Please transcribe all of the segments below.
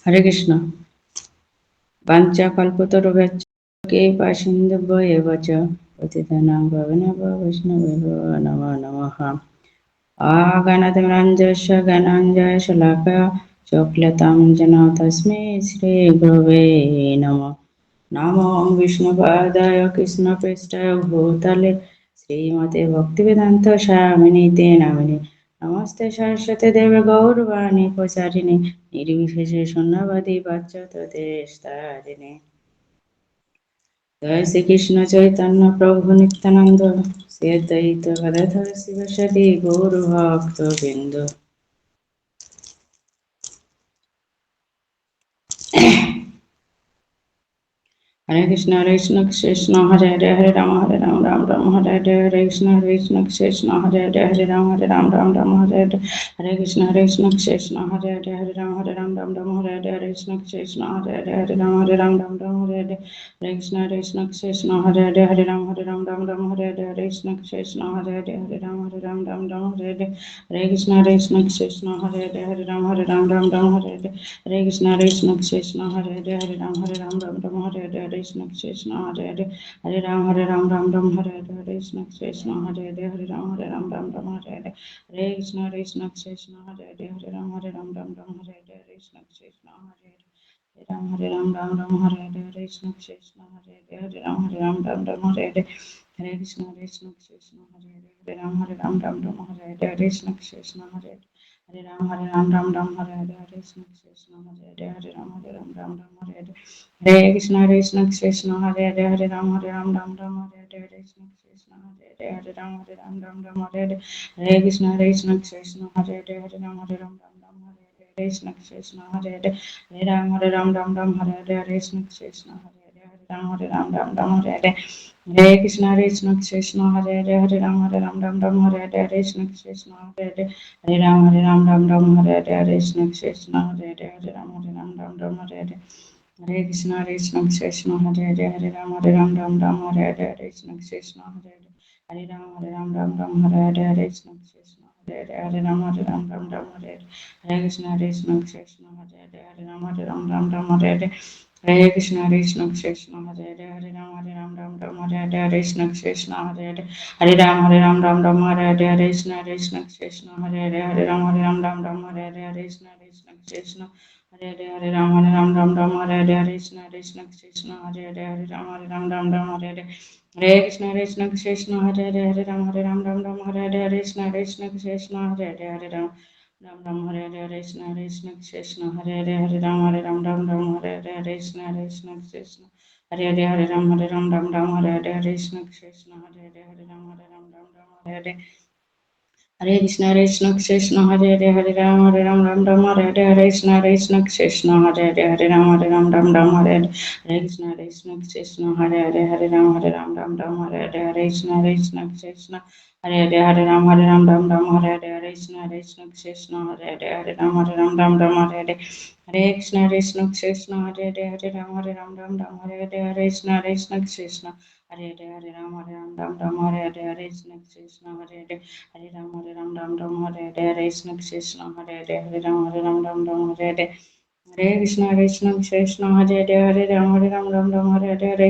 হরে কৃষ্ণ। বাঞ্ছা কল্পতরুভ্যশ্চ কৃপা সিন্ধুভ্যেব চ পতিতানাং পাবনেভ্যো বৈষ্ণবেভ্যো নমো নমঃ। আগনাতিমিরঞ্জস্য জ্ঞানাঞ্জয় শলাকয়া চক্লেতাং যেন তস্मै শ্রীগুরবে নমঃ। নমো বিষ্ণুপাদায় কৃষ্ণপৃষ্ঠায় ভূতলে শ্রীমতে ভক্তিবেদান্ত স্বামিনীতে নামিনে নমস্তে সরস্বতী দেবে গৌরবাণী প্রচারিণে নির্বিশেষে শূন্যবাদী পাশ্চাত্যদেশতারিণে। জয় শ্রীকৃষ্ণ চৈতন্য প্রভু নিত্যানন্দ শ্রী অদ্বৈত গদাধর শিবসদি গৌর ভক্ত বৃন্দ। হরে Krishna Krishna Hare Hare Hare Ram Ram Ram Hare Hare Hare Krishna Krishna Hare Hare Hare Ram Ram Hare Hare Hare Krishna Krishna Hare Hare Hare Ram Ram Hare Hare Hare Krishna Hare Hare Hare Ram Ram Hare Hare Hare Krishna Krishna Hare Hare Hare Ram Ram Hare Hare Hare Krishna Hare Hare Hare Ram Ram Hare Hare Hare Krishna Krishna Hare Hare Hare Ram Ram Hare Hare Hare Krishna Krishna Hare Hare Hare Ram Ram Hare Hare Hare Krishna Krishna Hare Hare Hare Ram Ram Hare Hare Hare Krishna Krishna Hare Hare Hare Ram Ram Hare Hare Hare Krishna Krishna Hare Hare Hare Ram Ram Hare Hare Hare Krishna Krishna Hare Hare Hare Ram Ram Hare Hare Hare Krishna Krishna Hare Hare Hare Ram Ram Hare Hare Hare Krishna Krishna Hare Hare Hare Ram Ram Hare Hare Hare Krishna Krishna Hare Hare Hare Ram Ram Hare Hare Hare Krishna Krishna Hare Hare Hare Ram Ram Hare Hare Hare Krishna Krishna Hare Hare Hare Ram Ram Hare Hare Hare Krishna Krishna Hare Hare Hare Ram Ram Hare Hare Hare Krishna Krishna Hare Hare Hare Ram Ram Hare Hare Hare Krishna Krishna Hare Hare Hare Ram Ram Hare Hare Hare Krishna Krishna Hare Hare Hare Ram Ram Hare Hare Hare Krishna Krishna Hare Hare Hare Ram Ram Hare Hare Hare Krishna Krishna Hare Hare Hare Ram Ram Hare Hare Hare Krishna Krishna Hare Hare Hare Ram Ram Hare Hare Hare Krishna Krishna Hare Hare Hare Ram Ram Hare Hare Hare Krishna Krishna Hare Hare Hare Ram Ram Hare Hare Hare Krishna Krishna Hare Hare Hare Ram Ram Hare Hare Hare Krishna Krishna Hare Hare Hare Ram Ram Hare Hare Hare Krishna Krishna Hare Hare Hare Ram Ram Hare Hare Hare Krishna Krishna Hare Hare Hare Ram Ram Hare Hare Hare Krishna Krishna Hare Hare Hare Ram Ram Hare Hare Hare Krishna Krishna Hare Hare Hare Ram Ram Hare Hare Hare Krishna Krishna Hare Hare Hare Ram Hare Hare Hare Krishna Krishna Hare Hare Hare Ram Ram Hare Hare Hare Krishna Krishna Hare Hare Hare Ram Hare Hare Hare Krishna Krishna Hare Hare Hare Ram Ram Hare Hare Hare Krishna Krishna Hare Hare Hare Ram Hare Hare Hare Krishna Krishna Hare Hare Hare Ram Ram Hare Hare Hare Krishna Krishna Hare Hare Hare Ram Ram Hare Hare Hare Krishna Krishna Hare Hare Hare Ram Ram Hare Hare Hare Krishna Krishna Hare Hare Hare Ram Ram Hare Hare Hare Krishna Krishna Hare Hare Hare Ram Hare Hare Hare Krishna Krishna Hare Hare Hare Ram Ram Hare Hare Hare Krishna Krishna Hare Hare Hare Ram Ram Hare Hare Hare Krishna Krishna Hare Hare Hare Ram Hare Hare Hare Krishna Krishna Hare Hare Hare Ram Hare Hare Hare Krishna Krishna Hare Hare Hare Ram Ram Hare Hare Hare Krishna Krishna Hare Hare Hare Ram Hare Hare Hare Krishna Krishna Hare Hare Hare Ram Ram Hare Hare Hare Krishna Krishna Hare Hare Hare Ram Ram Hare Hare Hare Krishna Krishna Hare Hare Hare Ram Ram Hare Hare Hare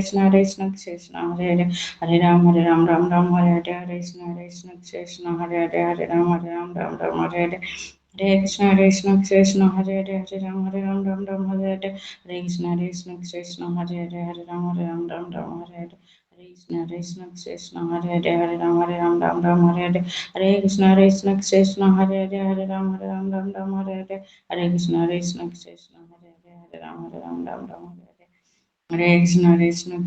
Krishna Krishna Hare Hare Hare Ram Ram Hare Hare Hare Krishna Krishna Hare Hare Hare Ram Ram Hare Hare Hare Krishna Krishna Hare Hare Hare Ram Ram Hare Hare Hare Krishna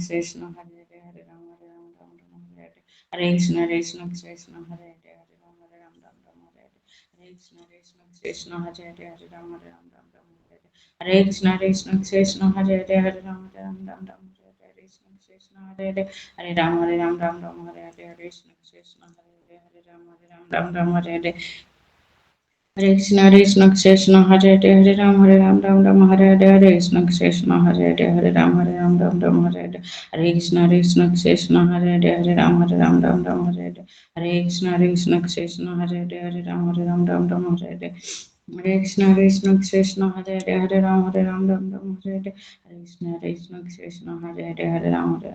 Krishna Hare Hare Hare Ram Ram Hare Hare Hare Krishna Krishna Hare Hare Hare Ram Ram Hare Hare Hare Krishna Krishna Hare Hare Hare Ram Ram Hare Hare Hare Krishna Krishna Hare Hare Hare Ram Ram Hare Hare Hare Krishna Krishna Hare Hare Hare Ram Ram Hare Hare Hare Krishna Krishna Hare Hare Hare Ram Ram Hare Hare Hare Krishna Krishna Hare Hare Hare Ram Hare Hare Hare Krishna Krishna Hare Hare Hare Ram Hare Hare Hare Krishna Krishna Hare Hare Hare Ram Ram Hare Hare Hare Krishna Krishna Hare Hare Hare Ram Ram Hare Hare Hare Krishna Krishna Hare Hare Hare Ram Ram Hare Hare Hare Krishna Krishna Hare Hare Ram Ram Hare Hare Hare Krishna Krishna Hare Hare Ram Ram Hare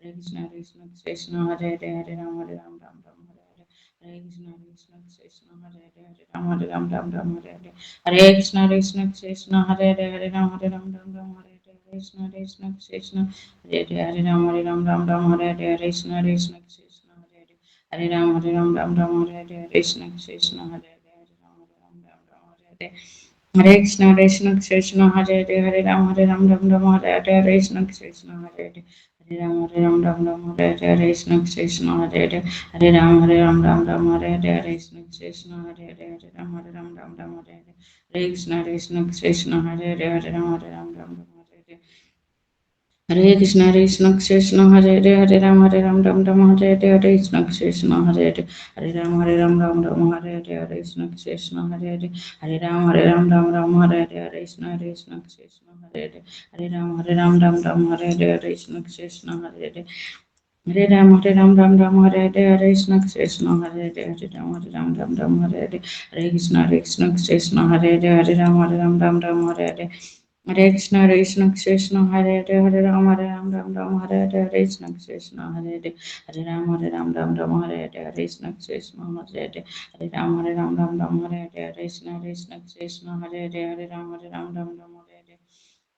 Hare Hare Krishna Krishna Hare Hare Ram Ram Hare Hare Hare Krishna Krishna Hare Hare Ram Ram Hare Hare Krishna Krishna Hare Hare Ram Ram Hare Hare Krishna Krishna Hare Ram Hare Krishna Krishna Hare Hare Krishna Hare Ram Hare Krishna Krishna Hare Ram Hare Krishna Krishna Hare Ram Hare Krishna Krishna Hare Krishna Krishna Hare Krishna Hare Ram Hare Krishna Krishna Hare Ram Hare Krishna Krishna Hare Ram Hare Krishna Hare Krishna Krishna Hare Ram Hare Krishna Krishna Hare Krishna Krishna Hare Hare Krishna Hare Ram Hare Krishna Krishna Hare Ram Hare Krishna Krishna Hare Krishna Krishna Hare Krishna Krishna Hare Ram Hare Krishna Hare Krishna Krishna Hare Krishna Hare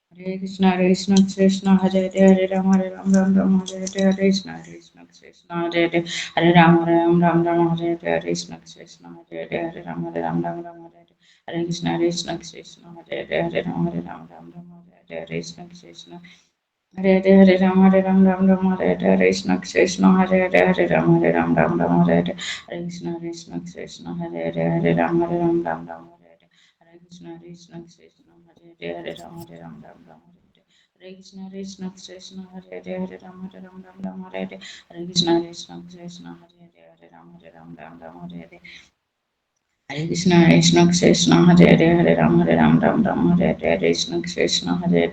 Krishna Hare Krishna Krishna Hare Krishna Krishna Hare Krishna Krishna Hare Krishna Hare Ram Hare Krishna Krishna Hare Ram Krishna Krishna Hare Krishna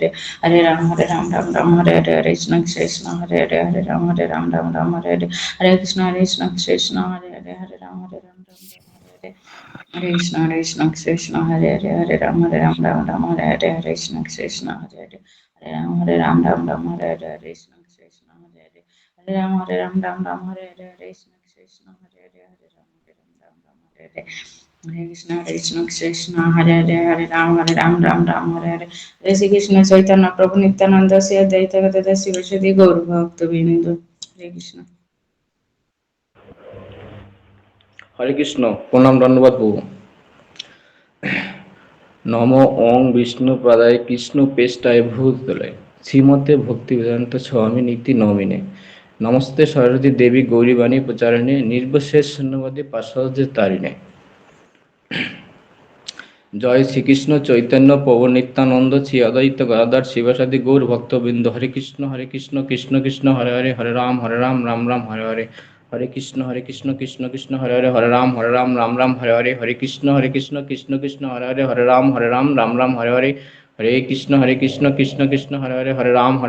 Krishna Krishna Krishna Hare Krishna Krishna Hare Krishna Hare Krishna Hare Krishna Hare Ram Hare Hare Shri Krishna Chaitanya Prabhu Nityananda Sri Advaita Gadadhar Sivasadi Gaur Bhakta Bindu Hare Krishna হরে কৃষ্ণ, প্রণাম, দণ্ডবাদ প্রভু। নম ওং বিষ্ণু পাদায় কৃষ্ণ পেষ্টায় ভূতদলে শ্রীমতে ভক্তি বেদান্ত স্বামী নীতি নমিনে নমস্তে সরস্বতী দেবী গৌরীবাণী প্রচারিণে নির্বিশেষ শূন্যবাদী পার্শ্বদের তারিণে। জয় শ্রীকৃষ্ণ চৈতন্য প্রভু নিত্যানন্দ শ্রী অদ্বৈত গদাধর শিবাসাদি গৌর ভক্তবৃন্দ। হরে কৃষ্ণ কৃষ্ণ কৃষ্ণ হরে হরে, হরে রাম রাম রাম হরে হরে, হরে কৃষ্ণ কৃষ্ণ কৃষ্ণ হরে হরে, হরে রাম রাম রাম হরে হরে, হরে কৃষ্ণ কৃষ্ণ কৃষ্ণ হরে হরে, হরে রাম রাম রাম হরে হরে, হরে কৃষ্ণ কৃষ্ণ কৃষ্ণ হরে হরে, হরে রাম রাম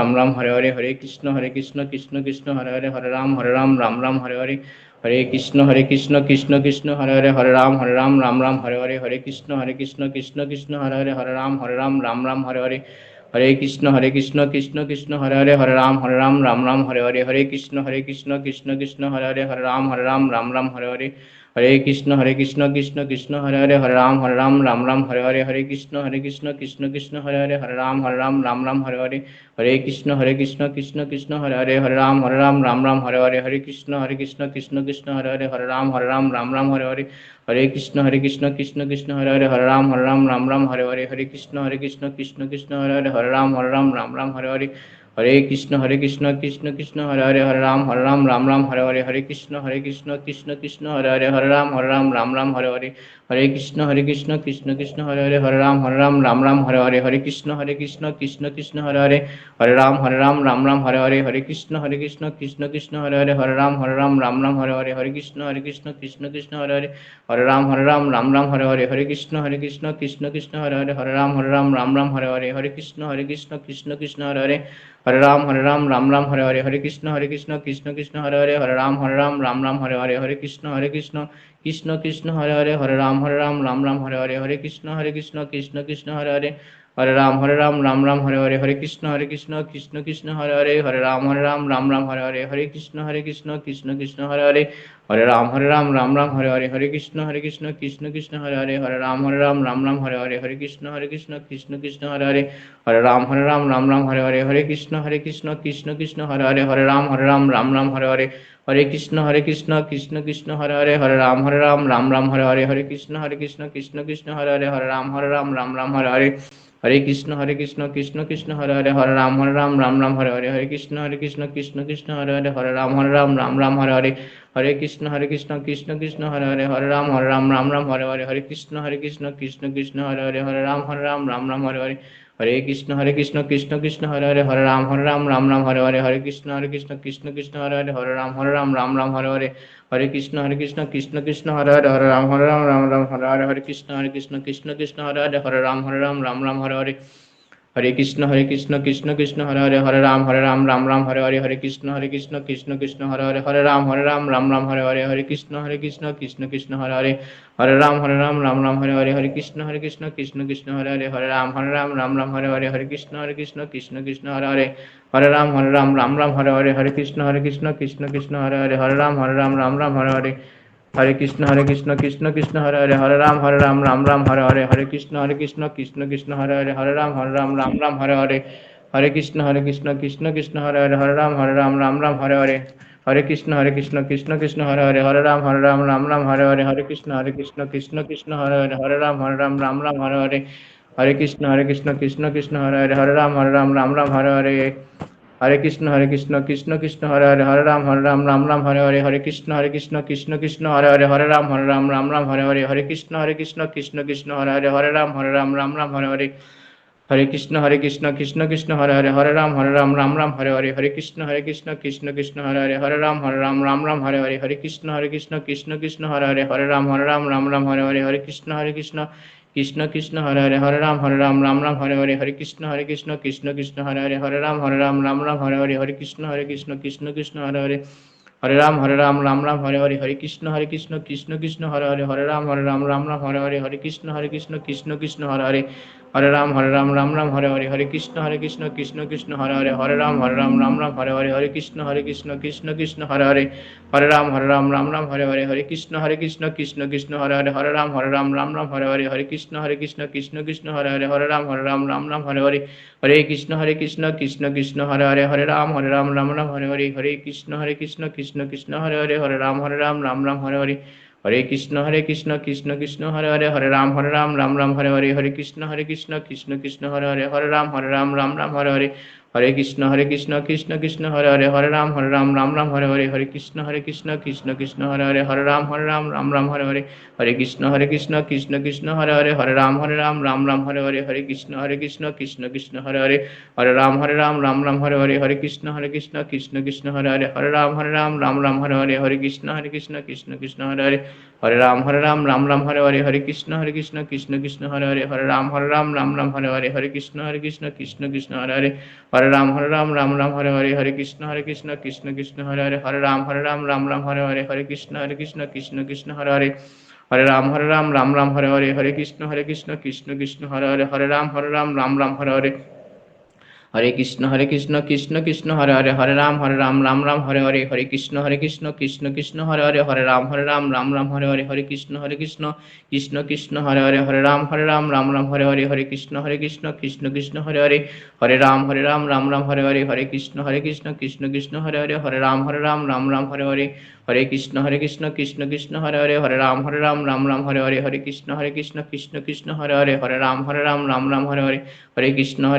রাম হরে হরে, হরে কৃষ্ণ কৃষ্ণ কৃষ্ণ হরে হরে, হরে রাম রাম রাম হরে হরে, হরে কৃষ্ণ কৃষ্ণ কৃষ্ণ হরে হরে, হরে রাম রাম রাম হরে হরে, হরে কৃষ্ণ কৃষ্ণ কৃষ্ণ হরে হরে, হরে রাম রাম রাম হরে হরে, হরে কৃষ্ণ কৃষ্ণ কৃষ্ণ হরে হরে, হরে রাম রাম রাম হরে হরে, হরে কৃষ্ণ কৃষ্ণ কৃষ্ণ হরে হরে, হরে রাম রাম রাম হরে হরে, হরে কৃষ্ণ কৃষ্ণ কৃষ্ণ হরে হরে, হরে রাম রাম রাম হরে হরে, হরে কৃষ্ণ কৃষ্ণ কৃষ্ণ হরে হরে, হরে রাম রাম রাম হরে হরে, হরে কৃষ্ণ কৃষ্ণ কৃষ্ণ হরে হরে, হরে রাম রাম রাম হরে হরে, হরে কৃষ্ণ কৃষ্ণ কৃষ্ণ হরে হরে, হরে রাম রাম রাম হরে হরে, হরে কৃষ্ণ কৃষ্ণ কৃষ্ণ হরে হরে, হরে রাম রাম রাম হরে হরে, হরে কৃষ্ণ কৃষ্ণ কৃষ্ণ হরে হরে, হরে রাম রাম রাম হরে হরে, হরে কৃষ্ণ কৃষ্ণ কৃষ্ণ হরে হরে, হরে রাম রাম রাম হরে হরে, হরে কৃষ্ণ কৃষ্ণ কৃষ্ণ হরে হরে, হরে রাম রাম রাম হরে হরে, হরে কৃষ্ণ কৃষ্ণ কৃষ্ণ হরে হরে, হরে রাম রাম রাম হরে হরে, হরে কৃষ্ণ কৃষ্ণ কৃষ্ণ হরে হরে, হরে রাম রাম রাম হরে হরে, হরে কৃষ্ণ কৃষ্ণ কৃষ্ণ হরে হরে, হরে রাম রাম রাম হরে হরে, হরে কৃষ্ণ কৃষ্ণ কৃষ্ণ হরে হরে, হরে রাম রাম রাম হরে হরে, হরে কৃষ্ণ কৃষ্ণ কৃষ্ণ হরে হরে, হরে রাম রাম রাম হরে হরে, হরে কৃষ্ণ কৃষ্ণ কৃষ্ণ হরে হরে, রাম রাম হরে হরে, হরে কৃষ্ণ কৃষ্ণ কৃষ্ণ হরে হরে, হরে রাম রাম রাম হরে হরে, হরে কৃষ্ণ কৃষ্ণ কৃষ্ণ হরে হরে, হরে রাম রাম হরে হরে, হরে কৃষ্ণ কৃষ্ণ কৃষ্ণ হরে হরে, হরে রাম রাম হরে হরে, হরে কৃষ্ণ কৃষ্ণ কৃষ্ণ হরে হরে, হরে রাম রাম হরে হরে, হরে কৃষ্ণ কৃষ্ণ কৃষ্ণ হরে হরে, হরে রাম রাম হরে হরে, হরে কৃষ্ণ কৃষ্ণ কৃষ্ণ হরে হরে, হরে রাম রাম হরে হরে, হরে কৃষ্ণ কৃষ্ণ কৃষ্ণ হরে হরে, হরে রাম রাম হরে হরে, হরে কৃষ্ণ কৃষ্ণ কৃষ্ণ হরে হরে, হরে রাম রাম হরে হরে, হরে কৃষ্ণ কৃষ্ণ কৃষ্ণ হরে হরে, হরে রাম রাম হরে হরে, হরে কৃষ্ণ কৃষ্ণ কৃষ্ণ হরে হরে, হরে রাম রাম হরে হরে, হরে কৃষ্ণ কৃষ্ণ কৃষ্ণ হরে হরে, হরে রাম রাম হরে হরে, হরে কৃষ্ণ কৃষ্ণ কৃষ্ণ হরে হরে, হরে রাম রাম হরে হরে, হরে কৃষ্ণ কৃষ্ণ কৃষ্ণ হরে হরে, হরে রাম রাম হরে হরে, হরে কৃষ্ণ কৃষ্ণ কৃষ্ণ হরে হরে, হরে রাম রাম হরে হরে, হরে কৃষ্ণ কৃষ্ণ কৃষ্ণ হরে হরে, হরে রাম রাম হরে হরে, হরে কৃষ্ণ কৃষ্ণ কৃষ্ণ হরে হরে, হরে রাম রাম হরে হরে, হরে কৃষ্ণ কৃষ্ণ কৃষ্ণ হরে হরে, হরে রাম রাম হরে হরে, হরে কৃষ্ণ কৃষ্ণ কৃষ্ণ হরে হরে, হরে রাম রাম হরে হরে, হরে কৃষ্ণ কৃষ্ণ কৃষ্ণ হরে হরে, হরে রাম রাম হরে হরে, হরে কৃষ্ণ কৃষ্ণ কৃষ্ণ হরে হরে, হরে রাম রাম হরে হরে, হরে কৃষ্ণ কৃষ্ণ কৃষ্ণ হরে হরে, হরে রাম রাম হরে হরে, হরে কৃষ্ণ কৃষ্ণ কৃষ্ণ হরে হরে, হরে রাম রাম হরে হরে, হরে কৃষ্ণ কৃষ্ণ কৃষ্ণ হরে হরে, হরে রাম রাম হরে হরে, হরে কৃষ্ণ কৃষ্ণ কৃষ্ণ হরে হরে, হরে রাম রাম হরে হরে, হরে কৃষ্ণ কৃষ্ণ কৃষ্ণ হরে হরে, হরে রাম রাম হরে হরে, হরে কৃষ্ণ কৃষ্ণ কৃষ্ণ হরে হরে, হরে রাম রাম হরে হরে, হরে কৃষ্ণ কৃষ্ণ কৃষ্ণ হরে হরে, হরে রাম রাম হরে হরে, হরে কৃষ্ণ কৃষ্ণ কৃষ্ণ হরে হরে, হরে রাম রাম হরে হরে, হরে কৃষ্ণ কৃষ্ণ কৃষ্ণ হরে হরে, হরে রাম রাম হরে হরে, হরে কৃষ্ণ কৃষ্ণ কৃষ্ণ হরে হরে, হরে রাম রাম হরে হরে, হরে কৃষ্ণ কৃষ্ণ কৃষ্ণ হরে হরে, হরে রাম রাম হরে হরে, হরে কৃষ্ণ কৃষ্ণ কৃষ্ণ হরে হরে, হরে রাম রাম হরে হরে, হরে কৃষ্ণ কৃষ্ণ কৃষ্ণ হরে হরে, হরে রাম রাম হরে হরে, হরে কৃষ্ণ কৃষ্ণ কৃষ্ণ হরে হরে, হরে রাম রাম হরে হরে, হরে কৃষ্ণ কৃষ্ণ কৃষ্ণ হরে হরে, হরে রাম রাম হরে হরে, হরে কৃষ্ণ কৃষ্ণ কৃষ্ণ হরে হরে, হরে রাম রাম হরে হরে, হরে কৃষ্ণ কৃষ্ণ কৃষ্ণ হরে হরে, হরে রাম রাম হরে হরে, হরে কৃষ্ণ কৃষ্ণ কৃষ্ণ হরে হরে, হরে রাম রাম হরে হরে, হরে কৃষ্ণ কৃষ্ণ কৃষ্ণ হরে হরে, হরে রাম রাম হরে হরে, হরে কৃষ্ণ কৃষ্ণ কৃষ্ণ হরে হরে, হরে রাম রাম হরে হরে, হরে কৃষ্ণ কৃষ্ণ কৃষ্ণ হরে হরে, হরে রাম রাম হরে হরে, হরে কৃষ্ণ কৃষ্ণ কৃষ্ণ হরে হরে, হরে রাম রাম হরে হরে, হরে কৃষ্ণ কৃষ্ণ কৃষ্ণ হরে হরে, হরে রাম রাম হরে হরে, হরে কৃষ্ণ কৃষ্ণ কৃষ্ণ হরে হরে, হরে রাম রাম হরে হরে, হরে কৃষ্ণ কৃষ্ণ কৃষ্ণ হরে হরে, হরে রাম রাম হরে হরে, হরে কৃষ্ণ কৃষ্ণ কৃষ্ণ হরে হরে, হরে রাম রাম হরে হরে, হরে কৃষ্ণ কৃষ্ণ কৃষ্ণ হরে হরে, হরে রাম রাম হরে হরে, হরে কৃষ্ণ কৃষ্ণ কৃষ্ণ হরে হরে, হরে রাম রাম হরে হরে, হরে কৃষ্ণ কৃষ্ণ কৃষ্ণ হরে হরে, হরে রাম রাম হরে হরে, হরে কৃষ্ণ কৃষ্ণ কৃষ্ণ হরে হরে, হরে রাম রাম হরে হরে, হরে কৃষ্ণ কৃষ্ণ কৃষ্ণ হরে হরে, হরে রাম রাম হরে হরে, হরে কৃষ্ণ কৃষ্ণ কৃষ্ণ হরে হরে, হরে রাম রাম হরে হরে, হরে কৃষ্ণ কৃষ্ণ কৃষ্ণ হরে হরে, হরে রাম রাম হরে হরে, হরে কৃষ্ণ কৃষ্ণ কৃষ্ণ হরে হরে, হরে রাম রাম হরে হরে, হরে কৃষ্ণ কৃষ্ণ কৃষ্ণ হরে হরে, হরে রাম রাম হরে হরে, হরে কৃষ্ণ কৃষ্ণ কৃষ্ণ হরে হরে, হরে রাম রাম হরে হরে, হরে কৃষ্ণ কৃষ্ণ কৃষ্ণ হরে হরে, হরে রাম রাম হরে হরে, হরে কৃষ্ণ কৃষ্ণ কৃষ্ণ হরে হরে, হরে রাম রাম হরে হরে, হরে কৃষ্ণ কৃষ্ণ কৃষ্ণ হরে হরে, হরে রাম রাম হরে হরে, হরে কৃষ্ণ কৃষ্ণ কৃষ্ণ হরে হরে, হরে রাম রাম হরে হরে, হরে কৃষ্ণ কৃষ্ণ কৃষ্ণ হরে হরে, হরে রাম রাম হরে হরে, হরে কৃষ্ণ কৃষ্ণ কৃষ্ণ হরে হরে, হরে রাম রাম হরে হরে, হরে কৃষ্ণ কৃষ্ণ কৃষ্ণ হরে হরে, হরে রাম রাম হরে হরে, হরে কৃষ্ণ কৃষ্ণ কৃষ্ণ হরে হরে, হরে রাম রাম হরে হরে, হরে কৃষ্ণ কৃষ্ণ কৃষ্ণ হরে হরে, হরে রাম রাম হরে হরে, হরে কৃষ্ণ কৃষ্ণ কৃষ্ণ হরে হরে, হরে রাম রাম হরে হরে, হরে কৃষ্ণ কৃষ্ণ কৃষ্ণ হরে হরে, হরে রাম রাম হরে হরে, হরে কৃষ্ণ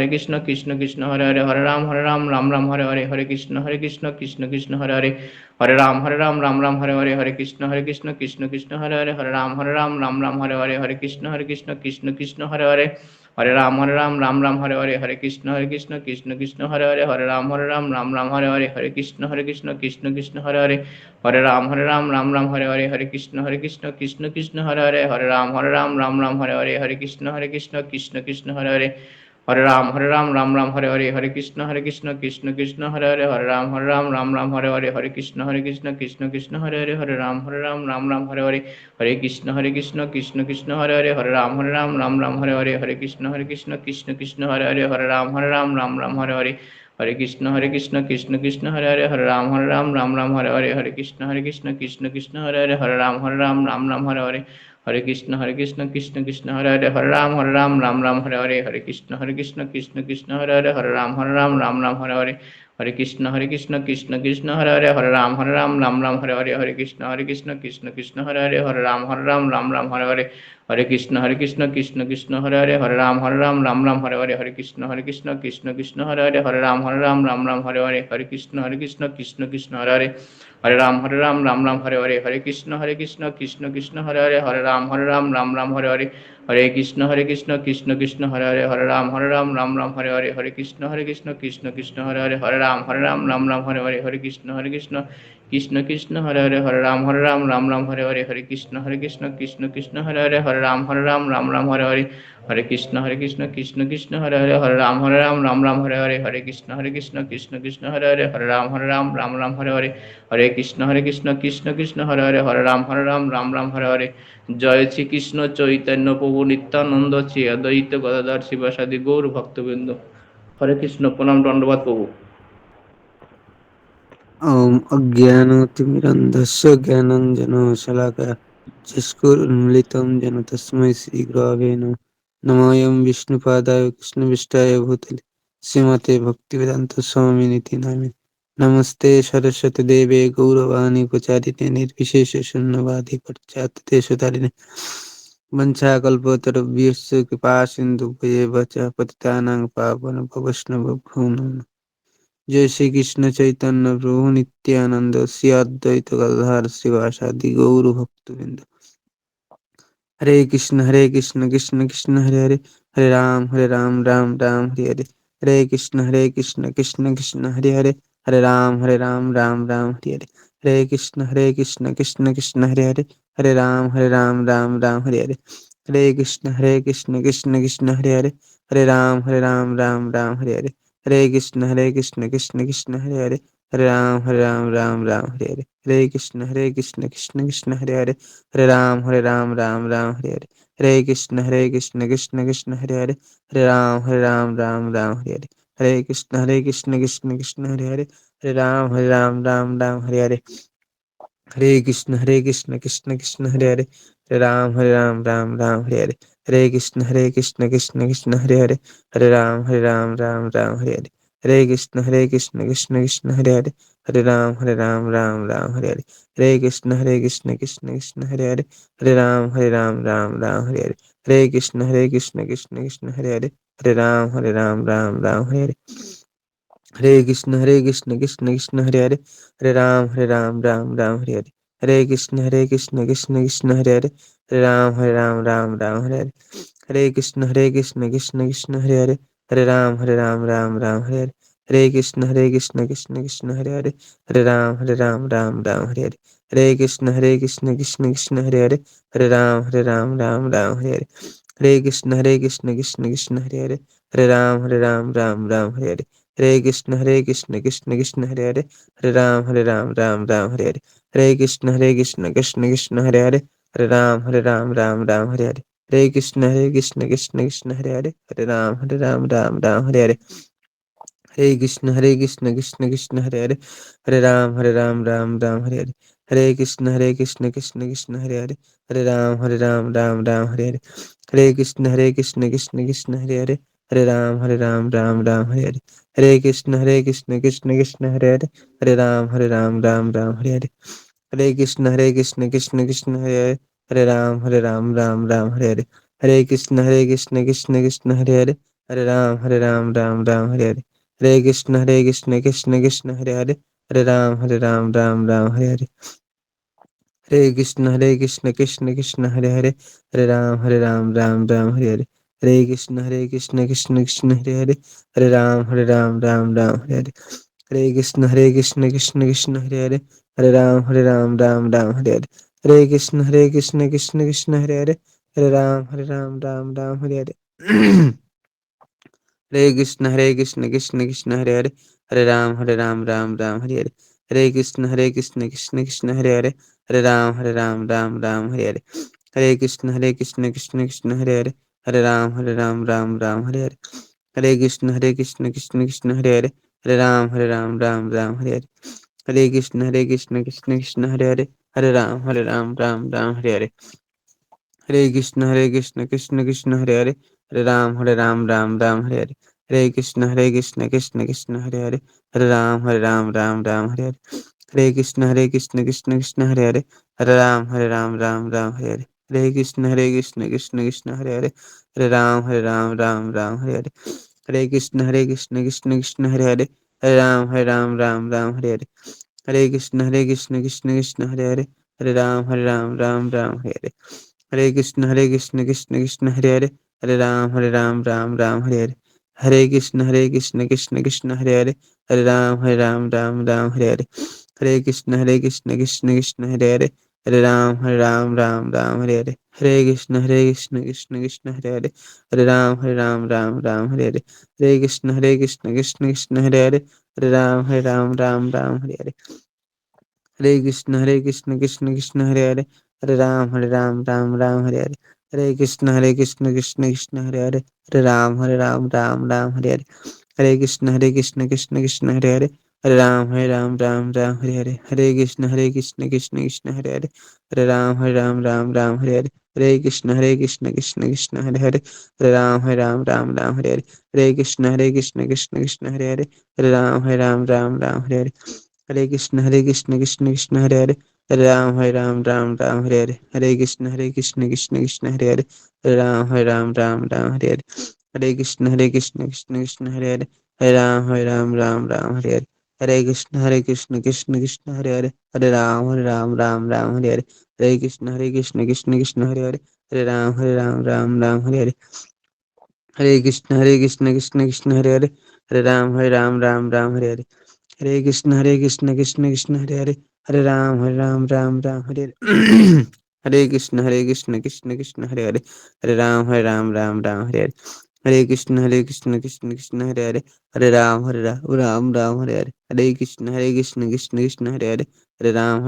কৃষ্ণ কৃষ্ণ হরে হরে, হরে রাম রাম হরে হরে, হরে কৃষ্ণ কৃষ্ণ কৃষ্ণ হরে হরে, হরে রাম রাম হরে হরে, হরে কৃষ্ণ কৃষ্ণ কৃষ্ণ হরে হরে, হরে রাম রাম হরে হরে, হরে কৃষ্ণ কৃষ্ণ কৃষ্ণ হরে হরে, হরে রাম রাম হরে হরে, হরে কৃষ্ণ কৃষ্ণ কৃষ্ণ হরে হরে, হরে রাম রাম হরে হরে, হরে কৃষ্ণ কৃষ্ণ কৃষ্ণ হরে হরে, হরে রাম রাম হরে হরে, হরে কৃষ্ণ কৃষ্ণ কৃষ্ণ হরে হরে, হরে রাম রাম হরে হরে, হরে কৃষ্ণ কৃষ্ণ কৃষ্ণ হরে হরে, হরে রাম রাম রাম হরে হরে হরে কৃষ্ণ কৃষ্ণ কৃষ্ণ হরে রাম রাম হরে হরে হরে কৃষ্ণ কৃষ্ণ কৃষ্ণ হরে রাম রাম হরে হরে হরে কৃষ্ণ কৃষ্ণ কৃষ্ণ হরে রাম রাম হরে হরে হরে কৃষ্ণ কৃষ্ণ কৃষ্ণ হরে রাম হরে হরে হরে কৃষ্ণ কৃষ্ণ কৃষ্ণ হরে রাম হরে হরে হরে কৃষ্ণ কৃষ্ণ কৃষ্ণ হরে রাম হরে হরে হরে কৃষ্ণ কৃষ্ণ কৃষ্ণ হরে রাম হরে হরে হরে কৃষ্ণ কৃষ্ণ কৃষ্ণ হরে রাম হরে হরে হরে কৃষ্ণ কৃষ্ণ কৃষ্ণ হরে রাম হরে হরে হরে কৃষ্ণ কৃষ্ণ কৃষ্ণ হরে রাম হরে হরে হরে কৃষ্ণ কৃষ্ণ কৃষ্ণ হরে রাম হরে হরে হরে কৃষ্ণ কৃষ্ণ কৃষ্ণ হরে রাম হরে হরে হরে কৃষ্ণ কৃষ্ণ কৃষ্ণ হরে রাম হরে হরে হরে কৃষ্ণ কৃষ্ণ কৃষ্ণ হরে রাম হরে হরে হরে কৃষ্ণ কৃষ্ণ কৃষ্ণ হরে রাম হরে হরে হরে কৃষ্ণ কৃষ্ণ কৃষ্ণ হরে রাম হরে হরে হরে কৃষ্ণ কৃষ্ণ কৃষ্ণ হরে রাম হরে হরে হরে কৃষ্ণ কৃষ্ণ কৃষ্ণ হরে রাম হরে হরে হরে কৃষ্ণ কৃষ্ণ কৃষ্ণ হরে রাম হরে হরে হরে কৃষ্ণ কৃষ্ণ কৃষ্ণ হরে রাম হরে হরে হরে কৃষ্ণ কৃষ্ণ কৃষ্ণ হরে রাম হরে হরে জয় শ্রীকৃষ্ণ চৈতন্য প্রভু নিত্যানন্দ শ্রী অদ্বৈত গদাধর শিবাসাদি গৌর ভক্তবৃন্দ। হরে কৃষ্ণ, প্রণাম, দণ্ডবাদ প্রভু। ॐ अज्ञानतिमिरन्धस्य ज्ञानाञ्जनशलाकया चक्षुरुन्मिलितं येन तस्मै श्रीगुरवे नमः। नमोऽयं विष्णुपादाय कृष्णविष्टाय भूतले श्रीमते भक्तिवेदान्तस्वामिनिति नामिने। नमस्ते सरस्वतीदेवे गौरवाणी प्रचारिणे निर्विशेषशून्यवादी पाश्चात्यदेशतारिणे वञ्चाकल्पतरुभ्यश्च कृपासिन्धुभ्येव च पतितानां पावनभवैष्णवेभ्यो नमः। जय श्री कृष्ण चैतन्य प्रभु नित्यानंद श्री अद्वैत गदाधर शिवासादि गौर भक्तवृंद। हरे Krishna Krishna Krishna Hare Hare Hare Ram Ram Ram Hare Hare Hare Krishna Krishna Krishna Hare Hare Hare Ram Ram Ram Hare Hare Hare Krishna Krishna Krishna Hare Hare Hare Ram Ram Hare Hare Hare Krishna Krishna Krishna Hare Hare Hare Ram Ram Hare Hare Hare Krishna Krishna Krishna Hare Hare Hare Ram Ram Hare Hare Hare Krishna Krishna Krishna Hare Hare Hare Ram Ram Hare Hare Hare Krishna Krishna Krishna Hare Hare Hare Ram Ram Hare Hare Hare Krishna Krishna Krishna Hare Hare Hare Ram Ram Hare Hare Hare Krishna Krishna Krishna Hare Hare Hare Ram Ram Hare Hare Hare Krishna Krishna Krishna Hare Hare Hare Ram Ram Hare Hare Hare Krishna Krishna Krishna Hare Hare Hare Ram Ram Hare Hare Hare Krishna Krishna Krishna Hare Hare Hare Ram Ram Hare Hare Hare Krishna Krishna Krishna Hare Hare Hare Ram Ram Hare Hare Hare Krishna Krishna Krishna Hare Hare Hare Ram Ram Hare Hare Hare Krishna Krishna Krishna Hare Hare Hare Ram Ram Hare Hare Hare Krishna Krishna Krishna Hare Hare Hare Ram Ram Hare Hare Hare Krishna Krishna Krishna Hare Hare Hare Ram Ram Hare Hare Hare Krishna Krishna Krishna Hare Hare Hare Ram Ram Hare Hare Hare Krishna Krishna Krishna Hare Hare Hare Ram Ram Hare Hare Hare Krishna Krishna Krishna Hare Hare Hare Ram Ram Hare Hare Hare Krishna Krishna Krishna Hare Hare Hare Ram Hare Hare Hare Krishna Krishna Krishna Hare Hare Hare Ram Hare Hare Hare Krishna Krishna Krishna Hare Hare Hare Ram Hare Hare Hare Krishna Krishna Krishna Hare Hare Hare Ram Hare Hare Hare Krishna Krishna Krishna Hare Hare Hare Ram Hare Hare Hare Krishna Krishna Krishna Hare Hare Hare Ram Hare Hare Hare Krishna Krishna Krishna Hare Hare Hare Ram Hare Hare Hare Krishna Krishna Krishna Hare Hare Hare Ram Hare Hare Hare Krishna Krishna Krishna Hare Hare Hare Ram Hare Hare Hare Krishna Krishna Krishna Hare Hare Hare Ram Hare Hare Hare Krishna Krishna Krishna Hare Hare Hare Ram Hare Hare Hare Krishna Krishna Krishna Hare Hare Hare Ram Hare Hare Hare Krishna Krishna Krishna Hare Hare Hare Ram Hare Hare Hare Krishna, Krishna Krishna, Hare Hare, Hare Ram, Ram Ram, Hare Hare. Hare Krishna, Krishna Krishna, Hare Hare, Hare Ram, Ram Ram, Hare Hare. Hare Krishna, Krishna Krishna, Hare Hare, Hare Ram, Ram Ram, Hare Hare. Hare Krishna, Krishna Krishna, Hare Hare, Hare Ram, Ram Ram, Hare Hare. Hare Krishna, Krishna Krishna, Hare Hare, Hare Ram, Ram Ram, Hare Hare. Hare Krishna, Krishna Krishna, Hare Hare, Hare Ram, Ram Hare Hare. Hare Krishna, Krishna Krishna, Hare Hare, Hare Ram, Ram Hare Hare. Hare Krishna, Krishna Krishna, Hare Hare, Hare Ram, Ram Hare Hare. Hare Krishna, Krishna Krishna, Hare Hare, Hare Ram, Ram Hare Hare. Hare Krishna, Krishna Krishna, Hare Hare, Hare Ram, Ram Hare Hare. Hare Krishna, Krishna Krishna, Hare Hare, Hare Ram, Ram Hare Hare. Hare Krishna, Krishna Krishna, Hare Hare, Hare Ram, Ram Hare Hare. Hare Krishna, Krishna Krishna, Hare Hare, Hare Ram, Ram Hare Hare. Hare Krishna, Krishna Krishna, Hare Hare, Hare Ram, Ram Hare Hare. Hare Krishna, Krishna Krishna, Hare Hare, Hare Ram, Ram Hare Hare. Hare Krishna, Krishna Krishna, Hare Hare, Hare Ram, Ram Hare Hare. Hare Krishna, Krishna Krishna, Hare Hare, Hare Ram, Ram Hare Hare. Hare Krishna, Krishna Krishna, Hare Hare, Hare Ram, Ram Hare Hare. Hare Krishna, Krishna Krishna, Hare Hare, Hare Ram, Ram Hare Hare. Hare Krishna, Krishna Krishna, Hare Hare, Hare Ram, Ram Hare Hare. Hare Krishna, Krishna Krishna, Hare Hare, Hare Ram, Ram Hare Hare. Hare Krishna, Krishna Krishna, Hare Hare, Hare Ram, Ram Hare Hare. Hare Krishna, Krishna Krishna, Hare Hare, Hare Ram, Ram Hare Hare. Hare Krishna, Krishna Krishna, Hare Hare, Hare Ram, Ram Hare Hare. Hare Krishna, Krishna Krishna, Hare Hare, Hare Ram, Ram Hare Hare. Hare Krishna, Krishna Krishna, Hare Hare, Hare Ram, Ram Hare Hare. Hare Krishna, Krishna Krishna, Hare Hare, Hare Ram, Ram Hare Hare. Hare Krishna, Krishna Krishna, Hare Hare, Hare Ram, Ram Hare Hare. Hare Krishna, Krishna Krishna, Hare Hare, Hare Ram, Hare Hare. Hare Krishna, Krishna Krishna, Hare Hare, Hare Ram, Ram Hare Hare. Hare Krishna, Krishna Krishna, Hare Hare, Hare Ram, Hare Hare. Hare Krishna, Krishna Krishna, Hare Hare, Hare Ram, Hare Hare. Hare Krishna, Krishna Krishna,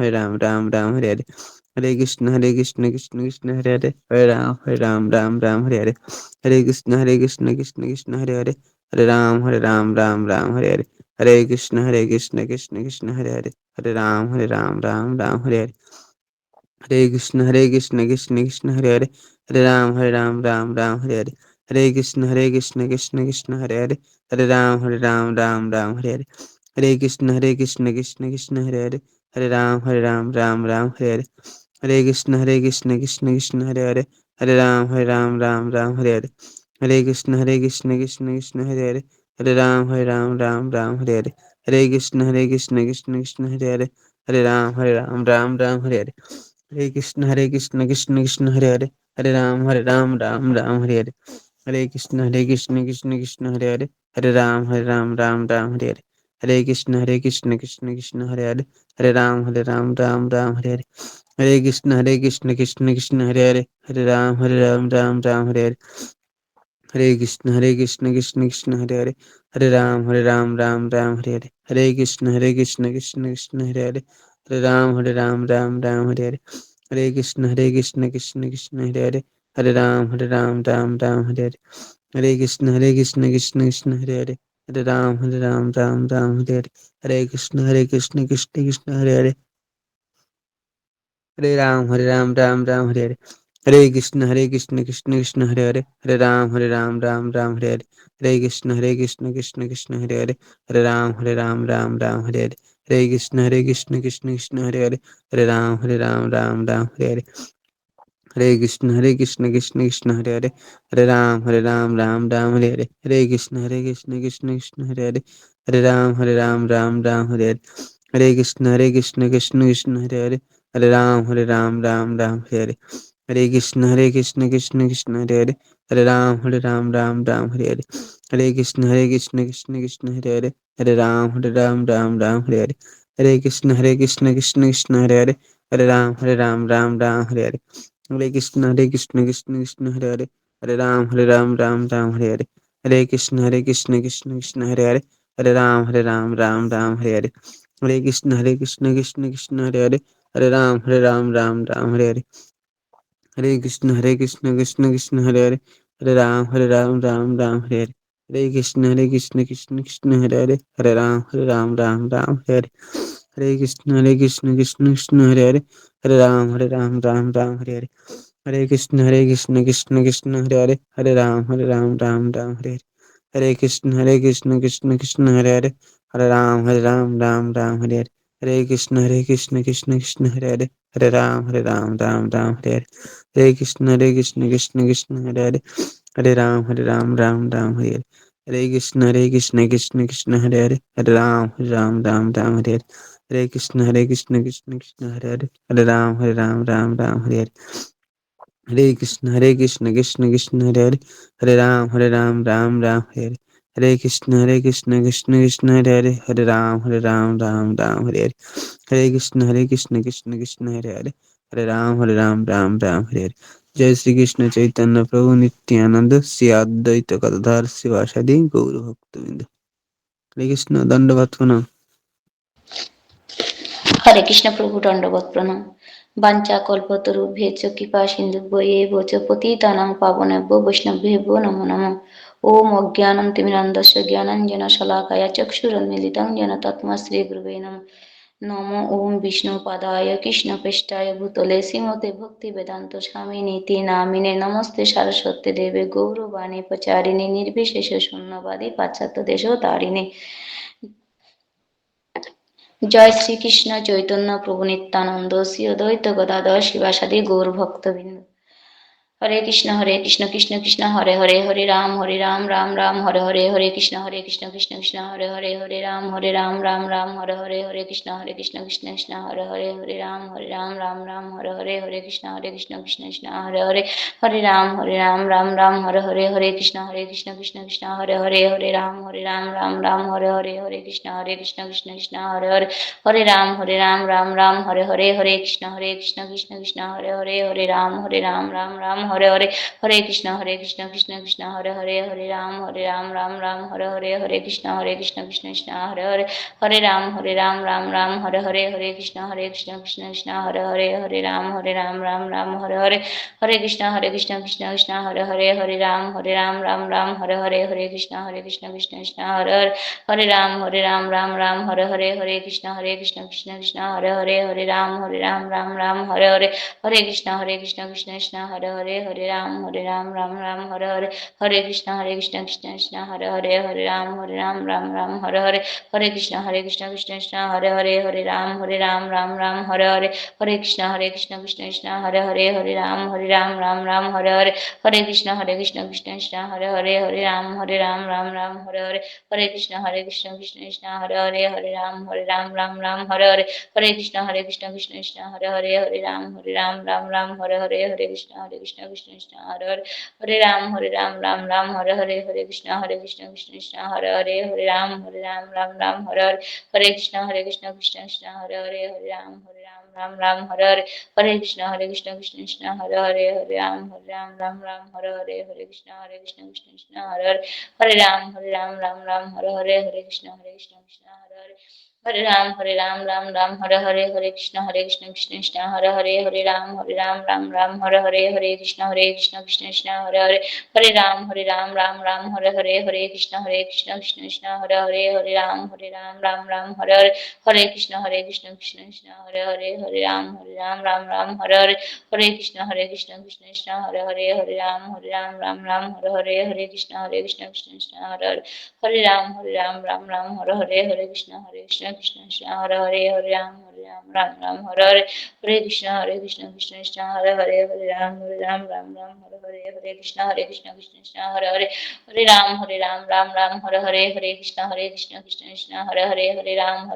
Hare Hare, Hare Ram, Hare Hare. Hare Krishna, Krishna Krishna, Hare Hare, Hare Ram, Hare Hare. Hare Krishna, Krishna Krishna, Hare Hare, Hare Ram, Hare Hare. Hare Krishna, Krishna Krishna, Hare Hare, Hare Ram, Hare Hare. Hare Krishna, Krishna Krishna, Hare Hare, Hare Ram, Hare Hare. Hare Krishna, Krishna Krishna, Hare Hare, Hare Ram, Hare Hare. Hare Krishna, Krishna Krishna, Hare Hare, Hare Ram, Hare Hare. Hare Krishna, Krishna Krishna, Hare Hare, Hare Ram, Hare Hare. Hare Krishna, Krishna Krishna, Hare Hare, Hare Ram, Hare Hare. Hare Krishna, Krishna Krishna, Hare Hare, Hare Ram, Hare Hare. Hare Krishna, Krishna Krishna, Hare Hare, Hare Ram, Hare Hare. Hare Krishna, Krishna Krishna, Hare Hare, Hare Ram, Hare Hare. Hare Krishna, Krishna Krishna, Hare Hare, Hare Ram, Hare Hare. Hare Krishna, Krishna Krishna, Hare Hare, Hare Ram, Hare Hare. Hare Krishna, Krishna Krishna, Hare Hare, Hare Ram, Hare Hare. Hare Krishna, Krishna Krishna, Hare Hare, Hare Ram, Hare Hare. Hare Krishna, Krishna Krishna, Hare Hare, Hare Ram, Hare Hare. Hare Krishna, Krishna Krishna, Hare Hare, Hare Ram, Hare Hare. Hare Krishna, Krishna Krishna, Hare Hare, Hare Ram, Hare Hare. Hare Krishna, Krishna Krishna, Hare Hare, Hare Ram, Hare Hare. Hare Krishna, Krishna Krishna, Hare Hare, Hare Ram, Hare Hare. Hare Krishna, Krishna Krishna, Hare Hare, Hare Ram, Hare Hare. Hare Krishna, Krishna Krishna, Hare Hare, Hare Ram, Hare Hare. Hare Krishna, Krishna Krishna, Hare Hare, Hare Ram, Hare Hare. Hare Krishna, Krishna Hare Hare, Hare Ram, Hare Hare. Hare Krishna, Krishna Hare Hare, Hare Ram, Hare Hare. Hare Krishna, Krishna Hare Hare, Hare Ram, Hare Hare. Hare Krishna, Krishna Hare Hare, Hare Ram, Hare Hare. Hare Krishna Krishna Krishna Hare Hare, Hare Ram Ram Ram Hare Hare. Hare Krishna Krishna Krishna Hare Hare, Hare Ram Ram Hare Hare. Hare Krishna Krishna Krishna Hare Hare, Hare Ram Ram Hare Hare. Hare Krishna Krishna Krishna Hare Hare, Hare Ram Ram Hare Hare. Hare Krishna Krishna Krishna Hare Hare, Hare Ram Ram Hare Hare. Hare Krishna Krishna Krishna Hare Hare, Hare Ram Ram Hare Hare. Hare Krishna Krishna Krishna Hare Hare, Hare Ram Ram Hare Hare. Hare Krishna Krishna Krishna Hare Hare, Hare Ram Ram Hare Hare. Hare Krishna Krishna Krishna Hare Hare, Hare Ram Ram Hare Hare. Hare Krishna Krishna Krishna Hare Hare, Hare Ram Ram Hare Hare. Hare Krishna Krishna Krishna Hare Hare, Hare Ram Hare Hare. Hare Krishna Krishna Hare Hare, Hare Ram Ram Hare Hare. Hare Krishna Krishna Krishna Hare Hare, Hare Ram Hare Hare. Hare Krishna Krishna Hare Hare, Hare Ram Hare Hare. जय श्री कृष्ण चैतन्य प्रभु नित्यानंद श्री अद्वैत गदाधर शिवासादि गौर भक्तवृंद। हरे कृष्ण दंडवत प्रणाम। हरे कृष्ण प्रभु दंडवत प्रणाम। वाञ्छा कल्पतरुभ्यश्च कृपा सिन्धुभ्येव च पतितानां पावनेभ्यो वैष्णवेभ्यो नमो नमः। ॐ अज्ञानं तिमिरन्धस्य ज्ञानाञ्जनशलाकया चक्षुरुन्मीलितं येन तस्मै श्रीगुरुवे नमः। नमो ॐ विष्णुपादाय कृष्णप्रेष्ठाय भूतले श्रीमते भक्तिवेदान्त स्वामिनीति नामिने नमस्ते सरस्वती देवे गौरवाणी प्रचारिणे निर्विशेष शून्यवादी पाश्चात्य देशोतारिणे। जय श्री कृष्ण चैतन्य प्रभु नित्यानंद श्री अद्वैत गदाधर शिवासादि गौर भक्तवृंद। हरे कृष्ण कृष्ण कृष्ण हरे हरे, हरे राम राम राम हरे हरे, हरे कृष्ण कृष्ण कृष्ण हरे हरे, हरे राम राम हरे हरे, हरे कृष्ण कृष्ण कृष्ण हरे हरे, हरे राम राम हरे हरे, हरे कृष्ण कृष्ण कृष्ण हरे हरे, हरे राम हरे हरे, हरे कृष्ण कृष्ण कृष्ण हरे हरे, हरे राम राम हरे हरे, हरे कृष्ण कृष्ण कृष्ण हरे हरे, हरे राम हरे हरे, हरे कृष्ण कृष्ण कृष्ण हरे हरे, हरे राम हरे हरे, हरे कृष्ण कृष्ण कृष्ण हरे हरे, हरे राम हरे हरे, हरे कृष्ण कृष्ण कृष्ण हरे हरे, हरे राम हरे हरे, हरे कृष्ण कृष्ण कृष्ण हरे हरे, हरे राम हरे हरे, हरे कृष्ण कृष्ण कृष्ण हरे हरे, हरे राम हरे हरे, हरे कृष्ण कृष्ण कृष्ण हरे हरे, हरे राम हरे हरे, हरे कृष्ण कृष्ण कृष्ण हरे हरे, हरे राम हरे हरे, हरे कृष्ण कृष्ण कृष्ण हरे हरे, हरे राम हरे हरे, हरे कृष्ण कृष्ण कृष्ण हरे हरे, हरे राम हरे हरे, हरे कृष्ण कृष्ण कृष्ण हरे हरे, हरे राम हरे हरे, हरे कृष्ण कृष्ण कृष्ण हरे हरे, हरे राम हरे हरे, हरे कृष्ण कृष्ण कृष्ण हरे हरे, हरे राम हरे हरे, हरे कृष्ण कृष्ण कृष्ण हरे हरे, हरे राम हरे हरे, हरे कृष्ण कृष्ण कृष्ण हरे हरे, हरे राम हरे हरे, हरे कृष्ण कृष्ण कृष्ण हरे हरे, हरे राम हरे हरे, हरे कृष्ण कृष्ण कृष्ण हरे हरे, हरे राम हरे हरे, हरे कृष्ण कृष्ण कृष्ण हरे हरे, हरे राम हरे हरे, हरे कृष्ण कृष्ण कृष्ण हरे हरे, हरे राम हरे हरे, हरे कृष्ण कृष्ण कृष्ण हरे हरे, हरे राम हरे हरे, हरे कृष्ण कृष्ण हरे हरे, हरे राम हरे हरे, हरे कृष्ण कृष्ण कृष्ण हरे हरे, हरे राम हरे हरे, हरे कृष्ण कृष्ण कृष्ण हरे हरे, हरे राम हरे हरे, हरे कृष्ण कृष्ण कृष्ण हरे हरे, हरे राम हरे हरे, हरे कृष्ण कृष्ण कृष्ण हरे हरे, हरे राम हरे हरे, हरे कृष्ण कृष्ण कृष्ण हरे हरे, हरे राम हरे हरे, हरे कृष्ण कृष्ण कृष्ण हरे हरे, हरे राम हरे हरे, हरे कृष्ण कृष्ण कृष्ण हरे हरे, हरे राम हरे हरे, हरे कृष्ण कृष्ण कृष्ण हरे हरे, हरे राम हरे हरे, हरे कृष्ण कृष्ण कृष्ण हरे हरे, हरे राम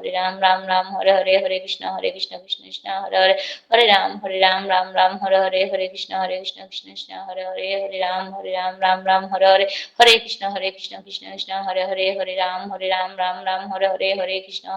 हरे हरे, हरे कृष्ण कृष्ण कृष्ण हरे हरे, हरे राम हरे हरे, हरे कृष्ण कृष्ण कृष्ण हरे हरे, हरे राम हरे हरे, हरे कृष्ण कृष्ण कृष्ण हरे हरे, हरे राम हरे हरे, हरे कृष्ण कृष्ण कृष्ण हरे हरे, हरे राम हरे हरे, हरे कृष्ण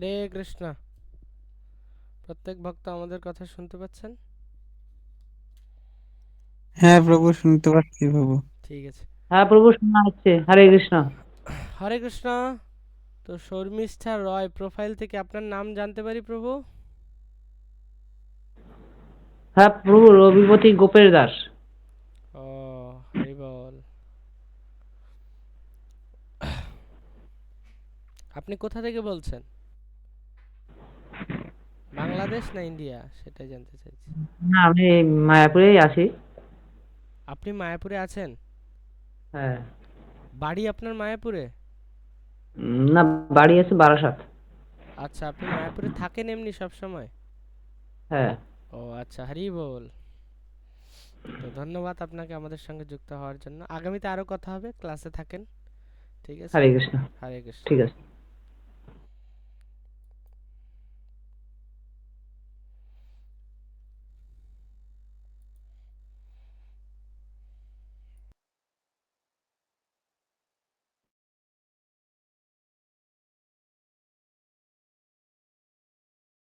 হরে কৃষ্ণ। প্রত্যেক ভক্ত আমাদের কথা শুনতে পাচ্ছেন? হ্যাঁ প্রভু, শুনতে পাচ্ছি প্রভু। ঠিক আছে। হ্যাঁ প্রভু, শোনা হচ্ছে। হরে কৃষ্ণ। হরে কৃষ্ণ। তো শর্মিষ্ঠা রয় প্রোফাইল থেকে আপনার নাম জানতে পারি প্রভু? হ্যাঁ প্রভু, রবিপতি গোপের দাস। ও, হরি বল। আপনি কোথা থেকে বলছেন? বাংলাদেশ না ইন্ডিয়া, সেটাই জানতে চাইছি। না, আমি মায়াপুরেই আছি। আপনি মায়াপুরে আছেন? হ্যাঁ। বাড়ি আপনার মায়াপুরে? না, বাড়ি আছে বারাসাত। আচ্ছা, আপনি মায়াপুরে থাকেন এমনি সব সময়? হ্যাঁ। ও আচ্ছা, হরি বল। তো ধন্যবাদ আপনাকে আমাদের সঙ্গে যুক্ত হওয়ার জন্য। আগামীতে আরো কথা হবে, ক্লাসে থাকেন। ঠিক আছে? হরে কৃষ্ণ। হরে কৃষ্ণ। ঠিক আছে।